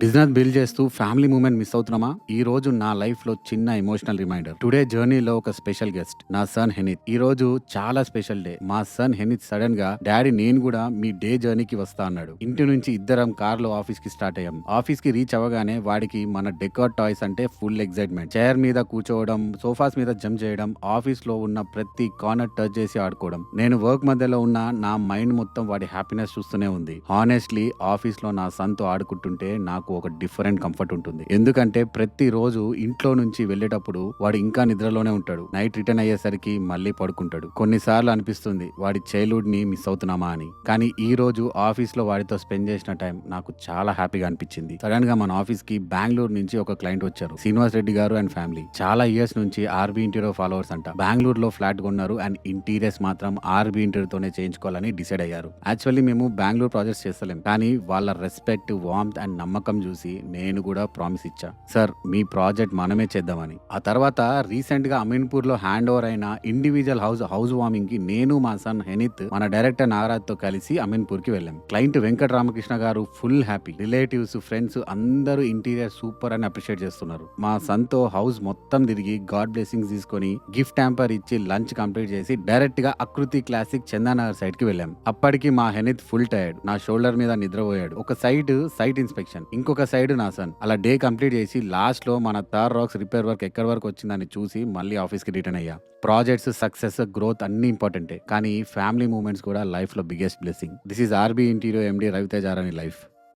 Business build చేస్తూ family moment miss అవుతున్నామా? ఈ రోజు నా లైఫ్ లో చిన్న ఎమోషనల్ రిమైండర్. టుడే జర్నీలో ఒక స్పెషల్ గెస్ట్ నా సన్ హెనిత్. ఈ రోజు చాలా స్పెషల్ డే. మా సన్ హెనిత్ సడన్ గా డాడీ నేను కూడా మీ డే జర్నీకి వస్తా అన్నాడు. ఇంటి నుంచి ఇద్దరం కార్ లో ఆఫీస్ కి స్టార్ట్ అయ్యాం. ఆఫీస్ కి రీచ్ అవ్వగానే వాడికి మన డెకార్ టాయ్స్ అంటే ఫుల్ ఎక్సైట్మెంట్. చైర్ మీద కూర్చోవడం, సోఫాస్ మీద జంప్ చేయడం, ఆఫీస్ లో ఉన్న ప్రతి కార్నర్ టచ్ చేసి ఆడుకోవడం. నేను వర్క్ మధ్యలో ఉన్న నా మైండ్ మొత్తం వాడి హ్యాపీనెస్ చూస్తూనే ఉంది. హానెస్ట్లీ ఆఫీస్ లో నా సన్ తో ఆడుకుంటుంటే నాకు ఒక డిఫరెంట్ కంఫర్ట్ ఉంటుంది. ఎందుకంటే ప్రతి రోజు ఇంట్లో నుంచి వెళ్ళేటప్పుడు వాడు ఇంకా నిద్రలోనే ఉంటాడు. నైట్ రిటర్న్ అయ్యేసరికి మళ్ళీ పడుకుంటాడు. కొన్నిసార్లు అనిపిస్తుంది వాడి చైల్డ్హుడ్ ని మిస్ అవుతున్నామా అని. కానీ ఈ రోజు ఆఫీస్ లో వాడితో స్పెండ్ చేసిన టైం నాకు చాలా హ్యాపీగా అనిపించింది. సడన్ గా మన ఆఫీస్ కి బెంగళూరు నుంచి ఒక క్లయింట్ వచ్చారు. శ్రీనివాస్ రెడ్డి గారు అండ్ ఫ్యామిలీ. చాలా ఇయర్స్ నుంచి ఆర్బీ ఇంటీరియర్ ఫాలోవర్స్ అంట. బెంగళూరులో ఫ్లాట్ కొన్నారు అండ్ ఇంటీరియర్స్ మాత్రం ఆర్బీ ఇంటీరియర్ తోనే చేయించుకోవాలని డిసైడ్ అయ్యారు. యాక్చువల్లీ మేము బెంగళూరు ప్రాజెక్ట్స్ చేస్తలేం, కానీ వాళ్ళ రెస్పెక్ట్, వార్మ్త్ అండ్ నమ్మకం చూసి నేను కూడా ప్రామిస్ ఇచ్చా, సార్ మీ ప్రాజెక్ట్ మనమే చేద్దామని. ఆ తర్వాత రీసెంట్ గా అమీన్పూర్ లో హ్యాండ్ ఓవర్ అయిన ఇండివిజువల్ హౌస్ వార్మింగ్ కి నేను, మా సన్ హెనిత్, మన డైరెక్టర్ నాగరాజ్ తో కలిసి అమీన్పూర్ కి వెళ్ళాం. క్లయింట్ వెంకట రామకృష్ణ గారు ఫుల్ హ్యాపీ. రిలేటివ్స్, ఫ్రెండ్స్ అందరూ ఇంటీరియర్ సూపర్ అని అప్రిషియేట్ చేస్తున్నారు. మా సన్ తో హౌస్ మొత్తం తిరిగి గాడ్ బ్లెస్సింగ్స్ తీసుకొని గిఫ్ట్ హ్యాంపర్ ఇచ్చి లంచ్ కంప్లీట్ చేసి డైరెక్ట్ గా ఆకృతి క్లాసిక్ చందానగర్ సైడ్ కి వెళ్ళాం. అప్పటికి మా హెనిత్ ఫుల్ టైర్డ్. నా షోల్డర్ మీద నిద్రపోయాడు. ఒక సైట్ ఇన్స్పెక్షన్, ఇంకొక సైడ్ నా సన్. అలా డే కంప్లీట్ చేసి లాస్ట్ లో మన తార్ రాక్స్ రిపేర్ వర్క్ ఎక్కడి వరకు వచ్చిందని చూసి మళ్ళీ ఆఫీస్ కి రిటర్న్ అయ్యా. ప్రాజెక్ట్స్, సక్సెస్, గ్రోత్ అన్ని ఇంపార్టెంటే, కానీ ఫ్యామిలీ మూమెంట్స్ కూడా లైఫ్ లో biggest blessing. This is RB interior MD Raviteja రాని లైఫ్.